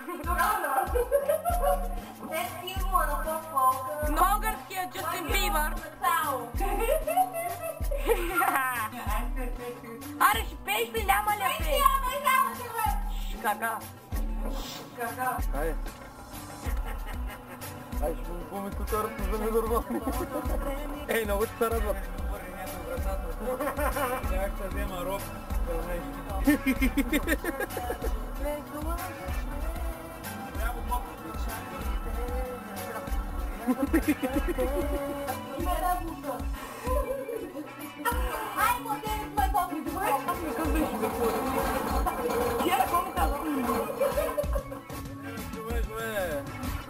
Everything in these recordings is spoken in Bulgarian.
Тогава е символа на по-фолка. Българския Джастин Бибър. Аре, ще пееш ли? Няма ли да пееш? Кака. Кака. Хайде. Айде, ще му помни кутарата за ненормални. Ей, много ще се радват. Как се взема роб, нещо. Ай, модели с мой попри, добре? Аз не съм беше да ходя. Тя какво му казва? Чове.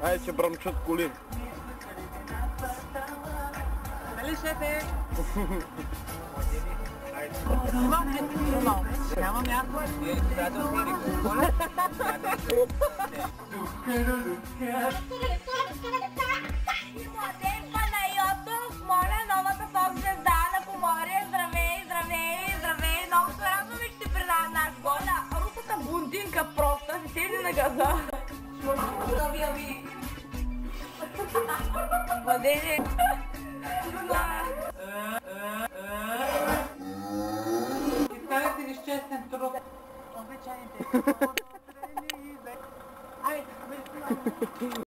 Айде, че бръмчат коли. Нали, шефе? Имам ли? Нормално. Нямам някой. Младен Панайотов, моля новата поп-звезда на Поморие. Здравей, здравей, здравей. Много се радвам и ще предам наш голя. Рупата блондинка просто си седи на газа. Новия ви. Младене. Изкарайте ли с честен труд? Обичайните. Айде,